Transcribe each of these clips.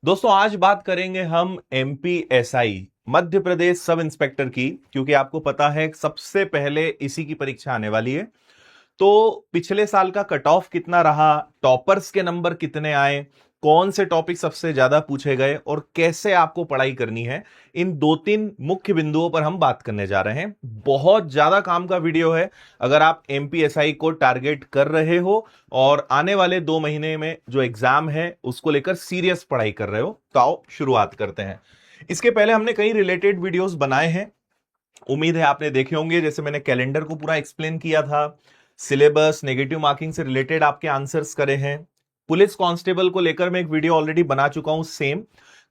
दोस्तों आज बात करेंगे हम MPSI Madhya Pradesh sub inspector की, क्योंकि आपको पता है सबसे पहले इसी की परीक्षा आने वाली है। तो पिछले साल का कट ऑफ कितना रहा, टॉपर्स के नंबर कितने आए, कौन से टॉपिक सबसे ज्यादा पूछे गए और कैसे आपको पढ़ाई करनी है, इन दो तीन मुख्य बिंदुओं पर हम बात करने जा रहे हैं। बहुत ज्यादा काम का वीडियो है अगर आप एमपीएसआई को टारगेट कर रहे हो और आने वाले 2 महीने में जो एग्जाम है उसको लेकर सीरियस पढ़ाई कर रहे हो। तो आओ शुरुआत करते हैं। इसके पहले हमने कई रिलेटेड वीडियोस बनाए हैं, उम्मीद है आपने देखे होंगे। जैसे मैंने कैलेंडर को पूरा एक्सप्लेन किया था, सिलेबस, नेगेटिव मार्किंग से रिलेटेड आपके आंसर्स करे हैं। पुलिस कांस्टेबल को लेकर मैं एक वीडियो ऑलरेडी बना चुका हूं, सेम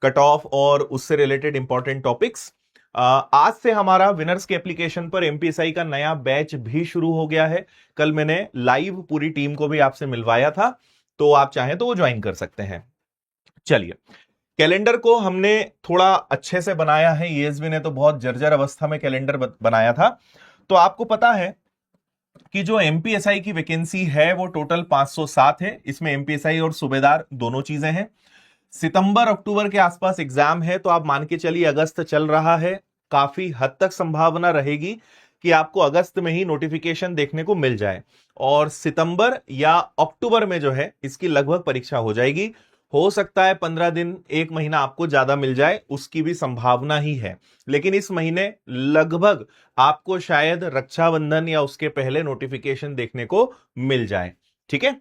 कट ऑफ और उससे रिलेटेड इंपॉर्टेंट टॉपिक्स। आज से हमारा विनर्स के एप्लीकेशन पर एमपीएसआई का नया बैच भी शुरू हो गया है। कल मैंने लाइव पूरी टीम को भी आपसे मिलवाया था, तो आप चाहें तो वो ज्वाइन कर सकते हैं। चलिए, कैलेंडर को हमने थोड़ा अच्छे से बनाया है। ईएसबी ने तो बहुत जर्जर अवस्था में कैलेंडर बनाया था। तो आपको पता है कि जो एमपीएसआई की वैकेंसी है वो टोटल 507 है। इसमें एमपीएसआई और सूबेदार दोनों चीजें हैं। सितंबर अक्टूबर के आसपास एग्जाम है, तो आप मान के चलिए अगस्त चल रहा है, काफी हद तक संभावना रहेगी कि आपको अगस्त में ही नोटिफिकेशन देखने को मिल जाए और सितंबर या अक्टूबर में जो है इसकी लगभग परीक्षा हो जाएगी। हो सकता है 15 दिन 1 महीना आपको ज्यादा मिल जाए, उसकी भी संभावना ही है। लेकिन इस महीने लगभग आपको शायद रक्षाबंधन या उसके पहले नोटिफिकेशन देखने को मिल जाए। ठीक है,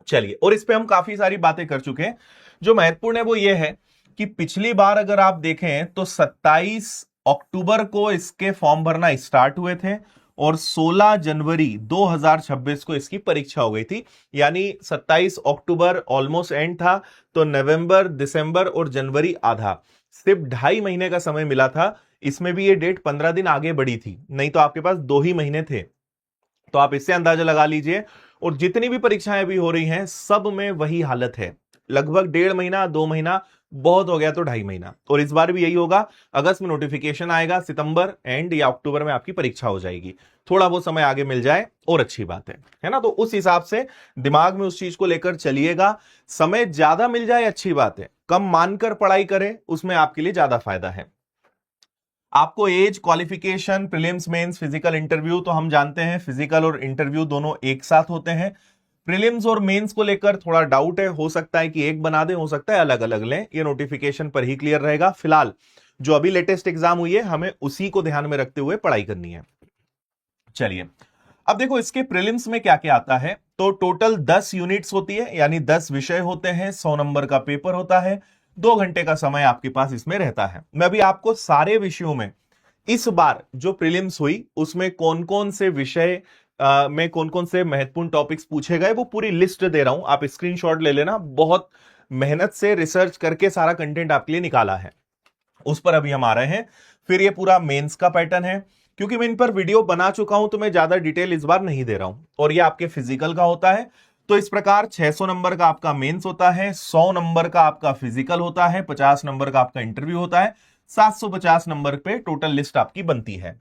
चलिए। और इस पे हम काफी सारी बातें कर चुके हैं। जो महत्वपूर्ण है वो ये है कि पिछली बार अगर आप देखें तो 27 अक्टूबर को इसके फॉर्म भरना स्टार्ट हुए थे और 16 जनवरी 2026 को इसकी परीक्षा हो गई थी। यानी 27 अक्टूबर ऑलमोस्ट एंड था, तो नवंबर, दिसंबर और जनवरी आधा, सिर्फ 2.5 महीने का समय मिला था। इसमें भी ये डेट 15 दिन आगे बढ़ी थी, नहीं तो आपके पास 2 ही महीने थे। तो आप इससे अंदाजा लगा लीजिए। और जितनी भी परीक्षाएं भी हो रही हैं सब में वही हालत है, लगभग 1.5 महीना 2 महीना, बहुत हो गया तो 2.5 महीना। और इस बार भी यही होगा, अगस्त में नोटिफिकेशन आएगा, सितंबर एंड या अक्टूबर में आपकी परीक्षा हो जाएगी। थोड़ा वो समय आगे मिल जाए और अच्छी बात है ना। तो उस हिसाब से दिमाग में उस चीज को लेकर चलिएगा। समय ज्यादा मिल जाए अच्छी बात है, कम मानकर पढ़ाई करें उसमें आपके लिए ज्यादा फायदा है। आपको age, qualification, prelims, mains, physical, interview, तो हम जानते हैं फिजिकल और इंटरव्यू दोनों एक साथ होते हैं। प्रीलिम्स और मेंस को लेकर थोड़ा डाउट है, हो सकता है कि एक बना दें, हो सकता है अलग अलग लें, ये नोटिफिकेशन पर ही क्लियर रहेगा। फिलहाल जो अभी लेटेस्ट एग्जाम हुई है हमें उसी को ध्यान में रखते हुए पढ़ाई करनी है। चलिए, अब देखो इसके प्रीलिम्स में क्या क्या आता है। तो टोटल 10 यूनिट्स होती है, यानी 10 विषय होते हैं, 100 नंबर का पेपर होता है, 2 घंटे का समय आपके पास इसमें रहता है। मैं अभी आपको सारे विषयों में इस बार जो प्रीलिम्स हुई उसमें कौन कौन से विषय में कौन कौन से महत्वपूर्ण टॉपिक्स पूछे गए वो पूरी लिस्ट दे रहा हूं, आप स्क्रीनशॉट ले लेना। बहुत मेहनत से रिसर्च करके सारा कंटेंट आपके लिए निकाला है, उस पर अभी हम आ रहे हैं। फिर ये पूरा मेंस का पैटर्न है, क्योंकि मैं इन पर वीडियो बना चुका हूं तो मैं ज्यादा डिटेल इस बार नहीं दे रहा हूं। और ये आपके फिजिकल का होता है। तो इस प्रकार 600 नंबर का आपका मेंस होता है, 100 नंबर का आपका फिजिकल होता है, 50 नंबर का आपका इंटरव्यू होता है, 750 नंबर पे टोटल लिस्ट आपकी बनती है।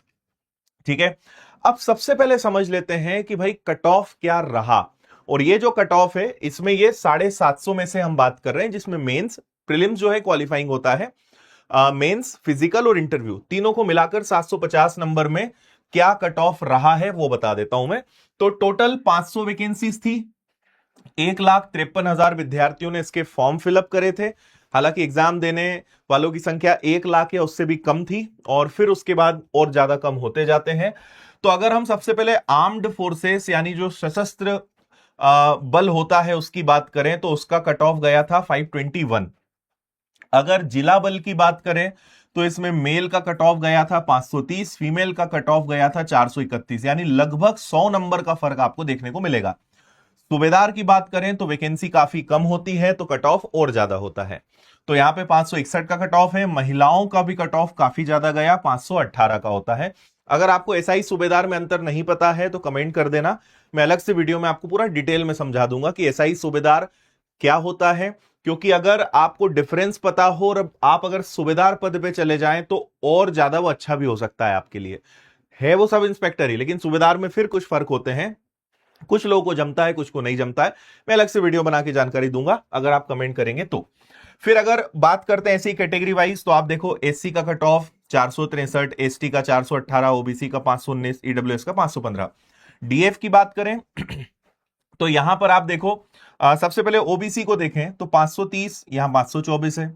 ठीक है, अब सबसे पहले समझ लेते हैं कि भाई कट ऑफ क्या रहा। और ये जो कट ऑफ है इसमें ये 750 में से हम बात कर रहे हैं, जिसमें मेंस, प्रीलिम्स जो है क्वालिफाइंग होता है, मेंस, फिजिकल और इंटरव्यू तीनों को मिलाकर 750 नंबर में क्या कट ऑफ रहा है वो बता देता हूं मैं। तो टोटल 500 वैकेंसीज थी, 1,53,000 विद्यार्थियों ने इसके फॉर्म फिलअप करे थे। हालांकि एग्जाम देने वालों की संख्या 1 लाख या उससे भी कम थी और फिर उसके बाद और ज्यादा कम होते जाते हैं। तो अगर हम सबसे पहले आर्म्ड फोर्सेस यानी जो सशस्त्र बल होता है उसकी बात करें तो उसका कट ऑफ गया था 521। अगर जिला बल की बात करें तो इसमें मेल का कट ऑफ गया था 530, फीमेल का कट ऑफ गया था 431, यानी लगभग 100 नंबर का फर्क आपको देखने को मिलेगा। सूबेदार की बात करें तो वैकेंसी काफी कम होती है तो कट ऑफ और ज्यादा होता है। तो यहां पे 561 का कट ऑफ है। महिलाओं का भी कट ऑफ काफी ज्यादा गया, 518 का होता है। अगर आपको एसआई सूबेदार में अंतर नहीं पता है तो कमेंट कर देना, मैं अलग से वीडियो में आपको पूरा डिटेल में समझा दूंगा कि एसआई सूबेदार क्या होता है। क्योंकि अगर आपको डिफरेंस पता हो और आप अगर सूबेदार पद पे चले जाएं तो और ज्यादा वो अच्छा भी हो सकता है आपके लिए। है वो सब इंस्पेक्टर ही, लेकिन सूबेदार में फिर कुछ फर्क होते हैं, कुछ लोगों को जमता है कुछ को नहीं जमता है। मैं अलग से वीडियो बना के जानकारी दूंगा अगर आप कमेंट करेंगे तो। फिर अगर बात करते हैं ऐसी कैटेगरी वाइज, तो आप देखो एससी का कट ऑफ 463, एसटी का 418, ओबीसी का 519, ईडब्ल्यूएस का 515। डीएफ की बात करें तो यहां पर आप देखो सबसे पहले ओबीसी को देखें तो 530, यहां 524 है,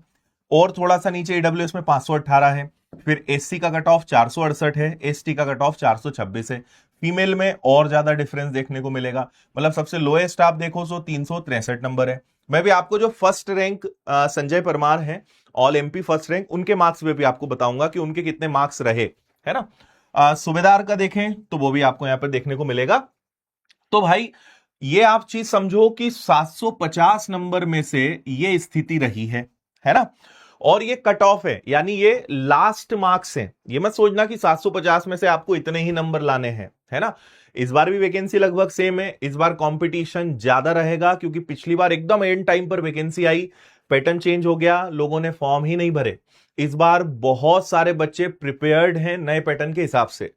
और थोड़ा सा नीचे ईडब्ल्यूएस में 518 है। फिर एससी का कट ऑफ 468 है, एसटी का कट ऑफ 426 है। फीमेल में और ज्यादा डिफरेंस देखने को मिलेगा, मतलब सबसे लोएस्ट आप देखो तो 363 नंबर है। मैं भी आपको जो फर्स्ट रैंक संजय परमार है, ऑल एमपी फर्स्ट रैंक, उनके मार्क्स पे भी आपको बताऊंगा कि उनके कितने मार्क्स रहे, है ना। सूबेदार का देखें तो वो भी आपको यहां पर देखने को मिलेगा। तो भाई ये आप चीज समझो कि 750 नंबर में से ये स्थिति रही है ना। और ये कट ऑफ है, यानी ये लास्ट मार्क्स है। ये मत सोचना कि 750 में से आपको इतने ही नंबर लाने हैं, है ना। इस बार भी वैकेंसी लगभग सेम है, इस बार कंपटीशन ज्यादा रहेगा, क्योंकि पिछली बार एकदम एंड टाइम पर वैकेंसी आई, पैटर्न चेंज हो गया, लोगों ने फॉर्म ही नहीं भरे। इस बार बहुत सारे बच्चे प्रिपेयर्ड हैं नए पैटर्न के हिसाब से।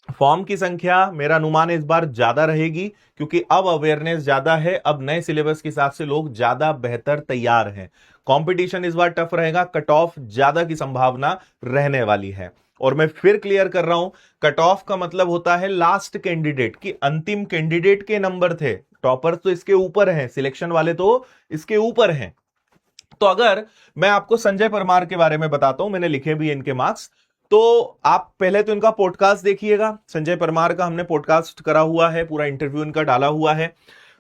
फॉर्म की संख्या मेरा अनुमान इस बार ज्यादा रहेगी, क्योंकि अब अवेयरनेस ज्यादा है, अब नए सिलेबस के हिसाब से लोग ज्यादा बेहतर तैयार हैं। कंपटीशन इस बार टफ रहेगा, कट ऑफ ज्यादा की संभावना रहने वाली है। और मैं फिर क्लियर कर रहा हूं, कट ऑफ का मतलब होता है लास्ट कैंडिडेट की, अंतिम कैंडिडेट के नंबर थे। टॉपर तो इसके ऊपर हैं, सिलेक्शन वाले तो इसके ऊपर हैं। तो अगर मैं आपको संजय परमार के बारे में बताता हूं, मैंने लिखे भी इनके मार्क्स, तो आप पहले तो इनका पॉडकास्ट देखिएगा। संजय परमार का हमने पॉडकास्ट करा हुआ है, पूरा इंटरव्यू इनका डाला हुआ है।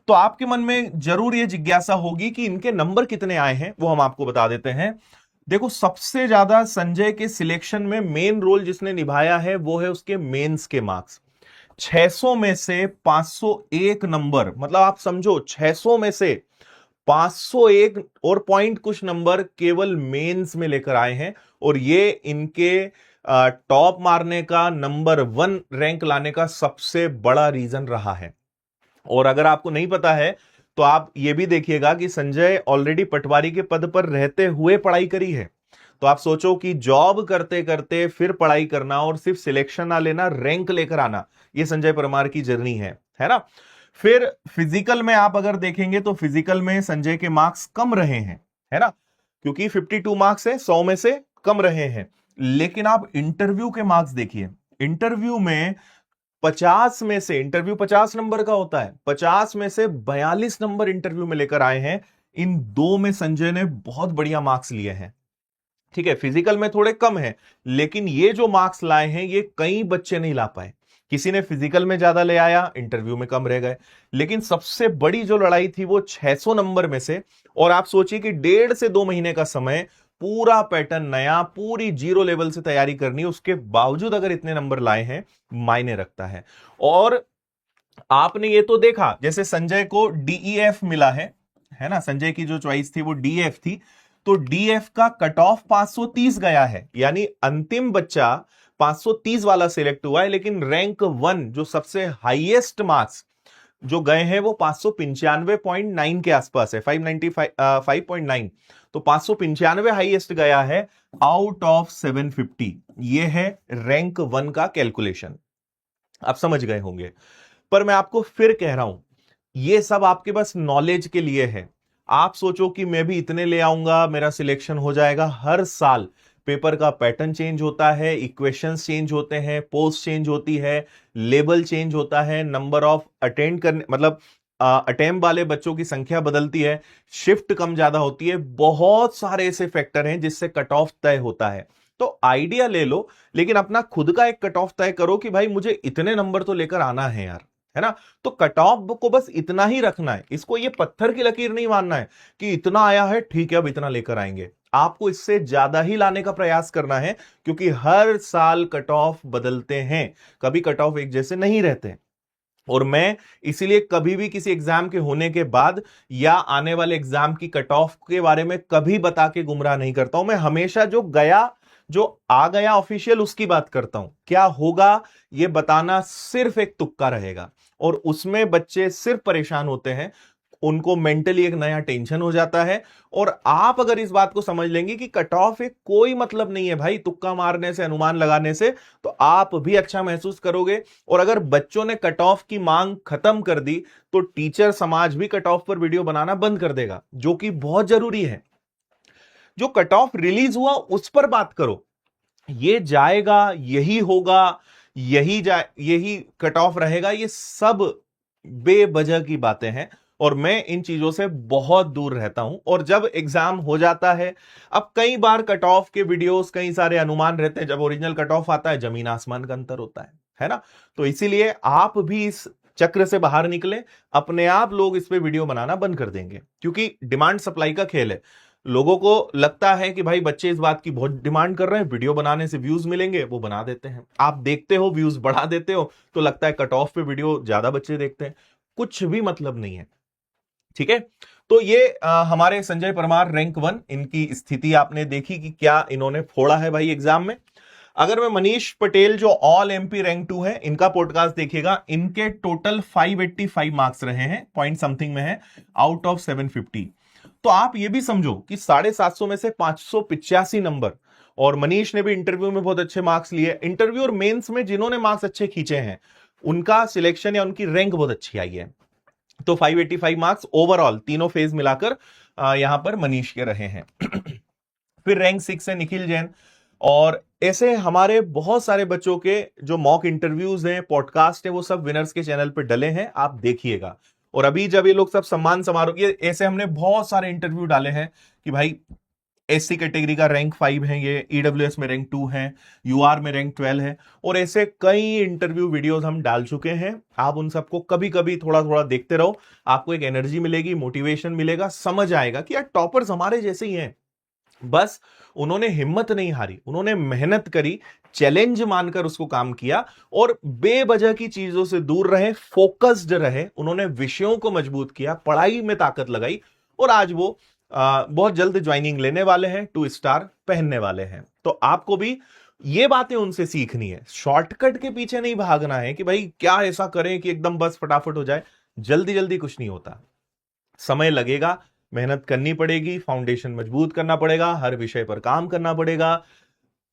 तो आपके मन में जरूर ये जिज्ञासा होगी कि इनके नंबर कितने आए हैं, वो हम आपको बता देते हैं। देखो, सबसे ज्यादा संजय के सिलेक्शन में मेन रोल जिसने निभाया है वो है उसके मेंस के मार्क्स। 600 में से 501 नंबर, मतलब आप समझो 600 में से 501 और पॉइंट कुछ नंबर केवल मेंस में लेकर आए हैं। और ये इनके टॉप मारने का, नंबर 1 रैंक लाने का सबसे बड़ा रीजन रहा है। और अगर आपको नहीं पता है तो आप ये भी देखिएगा कि संजय ऑलरेडी पटवारी के पद पर रहते हुए पढ़ाई करी है। तो आप सोचो कि जॉब करते करते फिर पढ़ाई करना और सिर्फ सिलेक्शन ना लेना, रैंक लेकर आना, ये संजय परमार की जर्नी है ना। फिर फिजिकल में आप अगर देखेंगे तो फिजिकल में संजय के मार्क्स कम रहे हैं, है ना, क्योंकि 52 मार्क्स है, 100 में से कम रहे हैं। लेकिन आप इंटरव्यू के मार्क्स देखिए, इंटरव्यू में 50 में से, इंटरव्यू 50 नंबर का होता है, 50 में से 42 नंबर इंटरव्यू में लेकर आए हैं। इन दो में संजय ने बहुत बढ़िया मार्क्स लिए हैं। ठीक है, फिजिकल में थोड़े कम है, लेकिन ये जो मार्क्स लाए हैं ये कई बच्चे नहीं ला पाए। किसी ने फिजिकल में ज्यादा ले आया, इंटरव्यू में कम रह गए। लेकिन सबसे बड़ी जो लड़ाई थी वो 600 नंबर में से। और आप सोचिए कि 1.5 से 2 महीने का समय, पूरा पैटर्न नया, पूरी जीरो लेवल से तैयारी करनी, उसके बावजूद अगर इतने नंबर लाए हैं, मायने रखता है। और आपने ये तो देखा, जैसे संजय को डीईएफ मिला है ना, संजय की जो चॉइस थी वो डीएफ थी। तो डीएफ का कट ऑफ 530 गया है, यानी अंतिम बच्चा 530 वाला सिलेक्ट हुआ है। लेकिन रैंक 1 जो सबसे हाईएस्ट मार्क्स जो गए हैं वो 595.9 के आसपास है, 595.9। तो 595 हाईएस्ट गया है आउट ऑफ 750। ये है रैंक 1 का कैलकुलेशन, आप समझ गए होंगे। पर मैं आपको फिर कह रहा हूं, ये सब आपके बस नॉलेज के लिए है। आप सोचो कि मैं भी इतने ले आऊंगा, मेरा सिलेक्शन हो जाएगा। हर साल पेपर का पैटर्न चेंज होता है, इक्वेशंस चेंज होते हैं, पोस्ट चेंज होती है, लेवल चेंज होता है, नंबर ऑफ अटेंड करने, मतलब अटेम्प्ट वाले बच्चों की संख्या बदलती है, शिफ्ट कम ज्यादा होती है, बहुत सारे ऐसे फैक्टर हैं जिससे कट ऑफ तय होता है। तो आइडिया ले लो, लेकिन अपना खुद का एक कट ऑफ तय करो कि भाई मुझे इतने नंबर तो लेकर आना है यार, है ना। तो कट ऑफ को बस इतना ही रखना है, इसको ये पत्थर की लकीर नहीं मानना है कि इतना आया है ठीक है अब इतना लेकर आएंगे। आपको इससे ज्यादा ही लाने का प्रयास करना है, क्योंकि हर साल कट ऑफ बदलते हैं, कभी कट ऑफ एक जैसे नहीं रहते। और मैं इसीलिए कभी भी किसी एग्जाम के होने के बाद या आने वाले एग्जाम की कट ऑफ के बारे में कभी बता के गुमराह नहीं करता हूं। मैं हमेशा जो गया, जो आ गया ऑफिशियल, उसकी बात करता हूं। क्या होगा ये बताना सिर्फ एक तुक्का रहेगा, और उसमें बच्चे सिर्फ परेशान होते हैं। उनको मेंटली एक नया टेंशन हो जाता है। और आप अगर इस बात को समझ लेंगे कि कट ऑफ एक कोई मतलब नहीं है भाई, तुक्का मारने से, अनुमान लगाने से, तो आप भी अच्छा महसूस करोगे। और अगर बच्चों ने कट ऑफ की मांग खत्म कर दी तो टीचर समाज भी कट ऑफ पर वीडियो बनाना बंद कर देगा, जो कि बहुत जरूरी है। जो कट ऑफ रिलीज हुआ उस पर बात करो, ये जाएगा, यही होगा, यही कट ऑफ रहेगा, ये सब बेवजह की बातें हैं। और मैं इन चीजों से बहुत दूर रहता हूं। और जब एग्जाम हो जाता है, अब कई बार कट ऑफ के वीडियोस, कई सारे अनुमान रहते हैं, जब ओरिजिनल कट ऑफ आता है जमीन आसमान का अंतर होता है ना। तो इसीलिए आप भी इस चक्र से बाहर निकले, अपने आप लोग इस पे वीडियो बनाना बंद कर देंगे, क्योंकि डिमांड सप्लाई का खेल है। लोगों को लगता है कि भाई बच्चे इस बात की बहुत डिमांड कर रहे हैं, वीडियो बनाने से व्यूज मिलेंगे, वो बना देते हैं। आप देखते हो, व्यूज बढ़ा देते हो, तो लगता है कट ऑफ पे वीडियो ज्यादा बच्चे देखते हैं। कुछ भी मतलब नहीं है, ठीक है। तो ये हमारे संजय परमार रैंक 1, इनकी स्थिति आपने देखी कि क्या इन्होंने फोड़ा है भाई एग्जाम में। अगर मैं मनीष पटेल जो ऑल एमपी रैंक 2 है, इनका पॉडकास्ट देखिएगा, इनके टोटल 585 मार्क्स रहे हैं, पॉइंट समथिंग में है, आउट ऑफ 750। तो आप ये भी समझो कि 750 में से 585 नंबर। और मनीष ने भी इंटरव्यू में बहुत अच्छे मार्क्स लिए। इंटरव्यू और मेंस में जिन्होंने मार्क्स अच्छे खींचे हैं, उनका सिलेक्शन या उनकी रैंक बहुत अच्छी आई है। तो 585 मार्क्स ओवरऑल तीनों फेज मिलाकर यहां पर मनीष के रहे हैं। फिर रैंक 6 है निखिल जैन। और ऐसे हमारे बहुत सारे बच्चों के जो मॉक इंटरव्यूज हैं, पॉडकास्ट है, वो सब विनर्स के चैनल पे डले हैं, आप देखिएगा। और अभी जब ये लोग सब सम्मान समारोह, ये ऐसे हमने बहुत सारे इंटरव्यू डाले हैं कि भाई एससी कैटेगरी का रैंक 5 है, ये ईडब्ल्यूएस में रैंक 2 है, यूआर में रैंक 12 है, और ऐसे कई इंटरव्यू वीडियोस हम डाल चुके हैं। आप उन सबको कभी कभी थोड़ा थोड़ा देखते रहो, आपको एक एनर्जी मिलेगी, मोटिवेशन मिलेगा, समझ आएगा कि यार टॉपर्स हमारे जैसे ही हैं। बस उन्होंने हिम्मत नहीं हारी, उन्होंने मेहनत करी, चैलेंज मानकर उसको काम किया, और बेवजह की चीजों से दूर रहे, फोकस्ड रहे, उन्होंने विषयों को मजबूत किया, पढ़ाई में ताकत लगाई, और आज वो बहुत जल्द ज्वाइनिंग लेने वाले हैं, 2 स्टार पहनने वाले हैं। तो आपको भी ये बातें उनसे सीखनी है, शॉर्टकट के पीछे नहीं भागना है कि भाई क्या ऐसा करें कि एकदम बस फटाफट हो जाए। जल्दी जल्दी कुछ नहीं होता, समय लगेगा, मेहनत करनी पड़ेगी, फाउंडेशन मजबूत करना पड़ेगा, हर विषय पर काम करना पड़ेगा।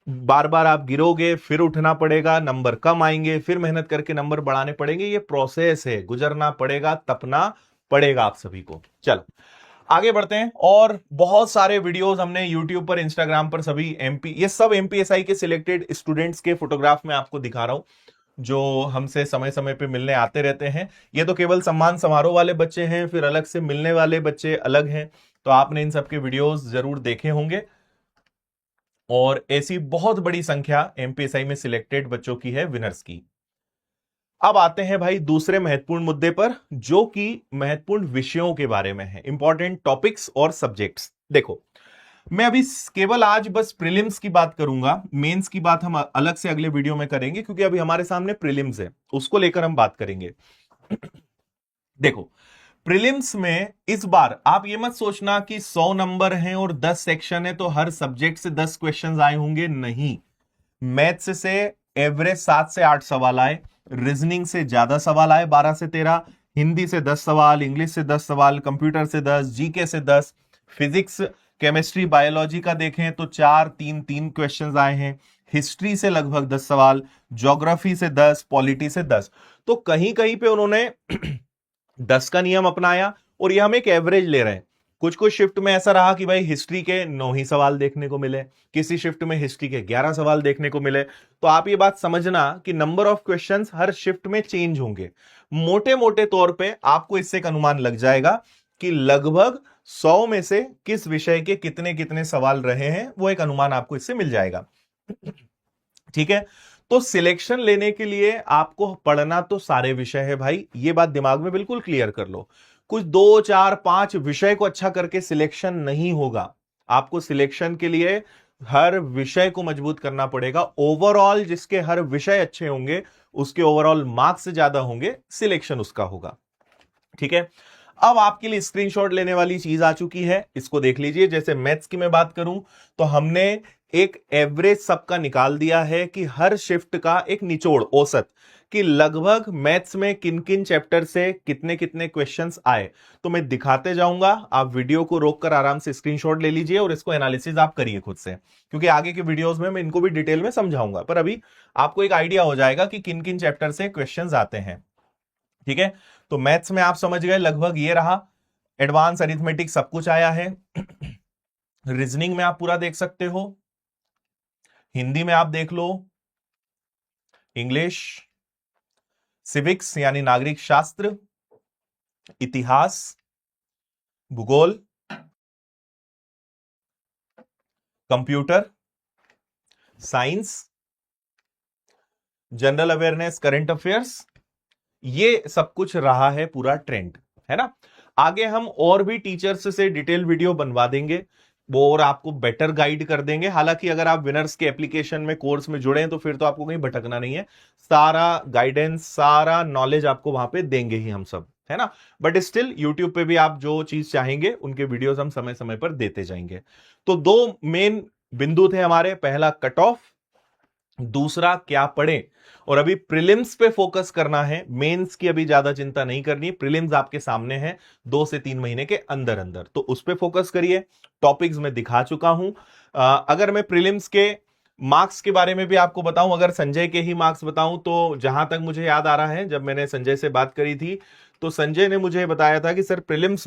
बार बार आप गिरोगे, फिर उठना पड़ेगा, नंबर कम आएंगे, फिर मेहनत करके नंबर बढ़ाने पड़ेंगे। ये प्रोसेस है, गुजरना पड़ेगा, तपना पड़ेगा आप सभी को। चलो आगे बढ़ते हैं। और बहुत सारे वीडियोस हमने यूट्यूब पर, इंस्टाग्राम पर, सभी एमपी, ये सब एमपीएसआई के सिलेक्टेड स्टूडेंट्स के फोटोग्राफ में आपको दिखा रहा हूं, जो हमसे समय समय पे मिलने आते रहते हैं। ये तो केवल सम्मान समारोह वाले बच्चे हैं, फिर अलग से मिलने वाले बच्चे अलग हैं। तो आपने इन सबके वीडियोस जरूर देखे होंगे। और ऐसी बहुत बड़ी संख्या एमपीएसआई में सिलेक्टेड बच्चों की है, विनर्स की। अब आते हैं भाई दूसरे महत्वपूर्ण मुद्दे पर, जो कि महत्वपूर्ण विषयों के बारे में है, इंपॉर्टेंट टॉपिक्स और सब्जेक्ट्स। देखो, मैं अभी केवल आज बस प्रीलिम्स की बात करूंगा, मेंस की बात हम अलग से अगले वीडियो में करेंगे, क्योंकि अभी हमारे सामने प्रीलिम्स है, उसको लेकर हम बात करेंगे। देखो, प्रीलिम्स में इस बार आप ये मत सोचना कि 100 नंबर हैं और 10 सेक्शन है तो हर सब्जेक्ट से 10 क्वेश्चंस आए होंगे, नहीं। मैथ्स से एवरेज 7 से 8 सवाल आए, रीजनिंग से ज्यादा सवाल आए, 12 से 13, हिंदी से 10 सवाल, इंग्लिश से 10 सवाल, कंप्यूटर से 10, जीके से 10, फिजिक्स, केमिस्ट्री, बायोलॉजी का देखें तो 4 3 3 क्वेश्चंस आए हैं, हिस्ट्री से लगभग 10 सवाल, ज्योग्राफी से 10, पॉलिटी से 10। तो कहीं कहीं पे उन्होंने 10 का नियम अपनाया, और ये हम एक एवरेज ले रहे हैं। कुछ कुछ शिफ्ट में ऐसा रहा कि भाई हिस्ट्री के 9 ही सवाल देखने को मिले, किसी शिफ्ट में हिस्ट्री के 11 सवाल देखने को मिले। तो आप ये बात समझना कि number of questions her shift में चेंज होंगे। मोटे मोटे तौर पे आपको इससे एक अनुमान लग जाएगा कि लगभग 100 में से किस विषय के कितने कितने सवाल रहे हैं, वो एक अनुमान आपको इससे मिल जाएगा। ठीक है, तो सिलेक्शन लेने के लिए आपको पढ़ना तो सारे विषय है भाई, ये बात दिमाग में बिल्कुल क्लियर कर लो। कुछ 2 4 5 विषय को अच्छा करके सिलेक्शन नहीं होगा। आपको सिलेक्शन के लिए हर विषय को मजबूत करना पड़ेगा। ओवरऑल जिसके हर विषय अच्छे होंगे, उसके ओवरऑल मार्क्स ज्यादा होंगे, सिलेक्शन उसका होगा। ठीक है, अब आपके लिए स्क्रीनशॉट लेने वाली चीज आ चुकी है, इसको देख लीजिए। जैसे मैथ्स की मैं बात करूं तो हमने एक एवरेज सबका निकाल दिया है कि हर शिफ्ट का एक निचोड़ औसत कि लगभग मैथ्स में किन किन चैप्टर से कितने कितने क्वेश्चंस आए। तो मैं दिखाते जाऊंगा, आप वीडियो को रोककर आराम से स्क्रीनशॉट ले लीजिए और इसको एनालिसिस आप करिए खुद से, क्योंकि आगे के वीडियोस में मैं इनको भी डिटेल में समझाऊंगा, पर अभी आपको एक आइडिया हो जाएगा कि किन किन चैप्टर से क्वेश्चंस आते हैं। ठीक है, तो मैथ्स में आप समझ गए लगभग ये रहा, एडवांस अरिथमेटिक सब कुछ आया है। रीजनिंग में आप पूरा देख सकते हो, हिंदी में आप देख लो, इंग्लिश, सिविक्स यानी नागरिक शास्त्र, इतिहास, भूगोल, computer science, general awareness, current affairs, ये सब कुछ रहा है पूरा ट्रेंड, है ना। आगे हम और भी टीचर्स से डिटेल वीडियो बनवा देंगे, वो और आपको बेटर गाइड कर देंगे। हालांकि अगर आप विनर्स के एप्लीकेशन में कोर्स में जुड़े हैं तो फिर तो आपको कहीं भटकना नहीं है, सारा गाइडेंस सारा नॉलेज आपको वहां पे देंगे ही हम सब, है ना। बट स्टिल यूट्यूब पे भी आप जो चीज चाहेंगे उनके वीडियोस हम समय समय पर देते जाएंगे। तो दो मेन बिंदु थे हमारे, पहला कट ऑफ, दूसरा क्या पढ़े। और अभी प्रीलिम्स पे फोकस करना है, मेंस की अभी ज्यादा चिंता नहीं करनी, प्रीलिम्स आपके सामने है 2 से 3 महीने के अंदर अंदर, तो उस पे फोकस करिए। टॉपिक्स में दिखा चुका हूं। अगर मैं प्रीलिम्स के मार्क्स के बारे में भी आपको बताऊं, अगर संजय के ही मार्क्स बताऊं, तो जहां तक मुझे याद आ रहा है जब मैंने संजय से बात करी थी तो संजय ने मुझे बताया था कि सर प्रीलिम्स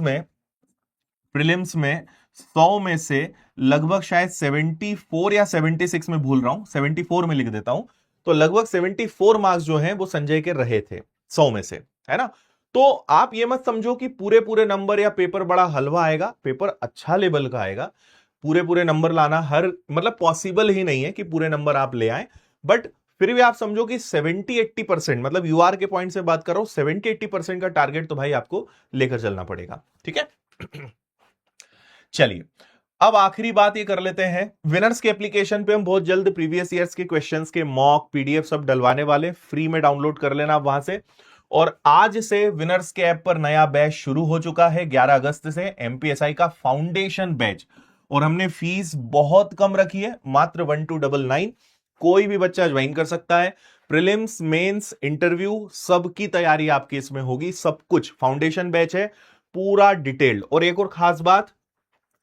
में 100 में से लगभग शायद 74 या 76 में भूल रहा हूं, 74 में लिख देता हूं, तो लगभग 74 मार्क्स जो हैं वो संजय के रहे थे 100 में से, है ना। तो आप ये मत समझो कि पूरे पूरे नंबर या पेपर बड़ा हलवा आएगा, पेपर अच्छा लेवल का आएगा। पूरे पूरे नंबर लाना हर मतलब पॉसिबल ही नहीं है कि पूरे नंबर आप ले आए, बट फिर भी आप समझो कि 70-80% मतलब यूआर के पॉइंट से बात कर रहा हूं, 70-80% का टारगेट तो भाई आपको लेकर चलना पड़ेगा। ठीक है, चलिए अब आखिरी बात ये कर लेते हैं, विनर्स के एप्लीकेशन पे हम बहुत जल्द प्रीवियस ईयर्स के क्वेश्चंस के मॉक पीडीएफ सब डलवाने वाले, फ्री में डाउनलोड कर लेना आप वहां से। और आज से विनर्स के ऐप पर नया बैच शुरू हो चुका है, 11 अगस्त से एमपीएसआई का फाउंडेशन बैच, और हमने फीस बहुत कम रखी है, मात्र 1299। कोई भी बच्चा ज्वाइन कर सकता है। प्रीलिम्स, मेंस, इंटरव्यू सबकी तैयारी आपकी इसमें होगी, सब कुछ फाउंडेशन बैच है, पूरा डिटेल्ड। और एक और खास बात,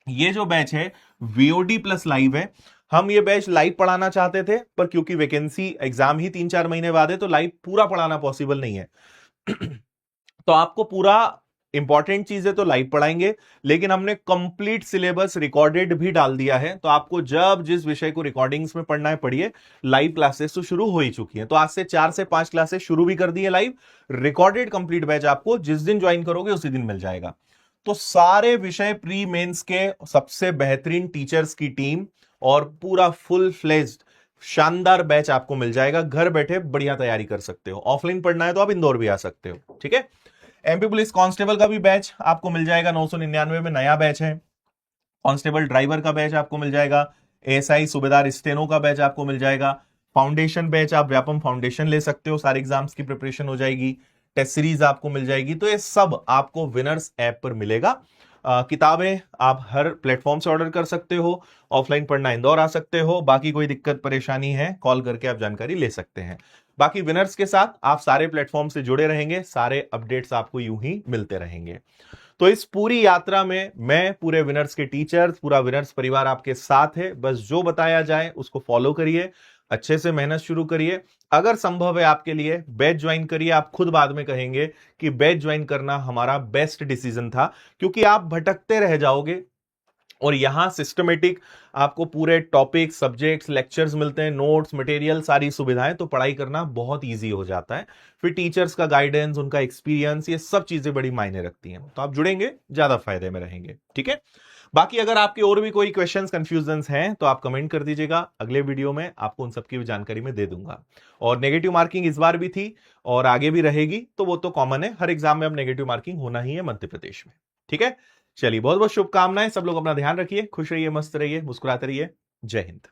ये जो बैच है वीओडी प्लस लाइव है। हम ये बैच लाइव पढ़ाना चाहते थे, पर क्योंकि वैकेंसी एग्जाम ही 3-4 महीने बाद है तो लाइव पूरा पढ़ाना पॉसिबल नहीं है। तो आपको पूरा इंपॉर्टेंट चीजें तो लाइव पढ़ाएंगे, लेकिन हमने कंप्लीट सिलेबस रिकॉर्डेड भी डाल दिया है, तो आपको जब जिस विषय को रिकॉर्डिंग्स में पढ़ना है पढ़िए। लाइव क्लासेस तो शुरू हो ही चुकी हैं, तो आज से 4 से 5 क्लासेस शुरू भी कर दी है लाइव। रिकॉर्डेड कंप्लीट बैच आपको जिस दिन ज्वाइन करोगे उसी दिन मिल जाएगा। तो सारे विषय प्री मेंस के सबसे बेहतरीन टीचर्स की टीम और पूरा फुल फ्लेज्ड शानदार बैच आपको मिल जाएगा, घर बैठे बढ़िया तैयारी कर सकते हो। ऑफलाइन पढ़ना है तो आप इंदौर भी आ सकते हो। ठीक है, एमपी पुलिस कांस्टेबल का भी बैच आपको मिल जाएगा, 999 में नया बैच है। कांस्टेबल ड्राइवर का बैच आपको मिल जाएगा, एएसआई सूबेदार स्टेनो का बैच आपको मिल जाएगा। फाउंडेशन बैच आप व्यापम फाउंडेशन ले सकते हो, सारे एग्जाम्स की प्रिपरेशन हो जाएगी। टेस्ट सीरीज आपको मिल जाएगी। तो ये सब आपको विनर्स ऐप पर मिलेगा। किताबें आप हर प्लेटफॉर्म से ऑर्डर कर सकते हो, ऑफलाइन पढ़ना इंदौर आ सकते हो, बाकी कोई दिक्कत परेशानी है कॉल करके आप जानकारी ले सकते हैं। बाकी विनर्स के साथ आप सारे प्लेटफॉर्म से जुड़े रहेंगे, सारे अपडेट्स आपको यूं ही मिलते रहेंगे। तो इस पूरी यात्रा में मैं, पूरे विनर्स के टीचर्स, पूरा विनर्स परिवार आपके साथ है। बस जो बताया जाए उसको फॉलो करिए, अच्छे से मेहनत शुरू करिए। अगर संभव है आपके लिए बैच ज्वाइन करिए, आप खुद बाद में कहेंगे कि बैच ज्वाइन करना हमारा बेस्ट डिसीजन था, क्योंकि आप भटकते रह जाओगे और यहां सिस्टमेटिक आपको पूरे टॉपिक, सब्जेक्ट्स, लेक्चर्स मिलते हैं, नोट्स, मटेरियल, सारी सुविधाएं, तो पढ़ाई करना बहुत इजी हो जाता है। फिर टीचर्स का गाइडेंस, उनका एक्सपीरियंस, ये सब चीजें बड़ी मायने रखती हैं। तो आप जुड़ेंगे, ज्यादा फायदे में रहेंगे। ठीक है, बाकी अगर आपके और भी कोई क्वेश्चंस, कंफ्यूजन्स हैं तो आप कमेंट कर दीजिएगा, अगले वीडियो में आपको उन सबकी भी जानकारी मैं दे दूंगा। और नेगेटिव मार्किंग इस बार भी थी और आगे भी रहेगी, तो वो तो कॉमन है, हर एग्जाम में अब नेगेटिव मार्किंग होना ही है मध्य प्रदेश में। ठीक है, चलिए बहुत बहुत शुभकामनाएं, सब लोग अपना ध्यान रखिए, खुश रहिए, मस्त रहिए, मुस्कुराते रहिए। जय हिंद।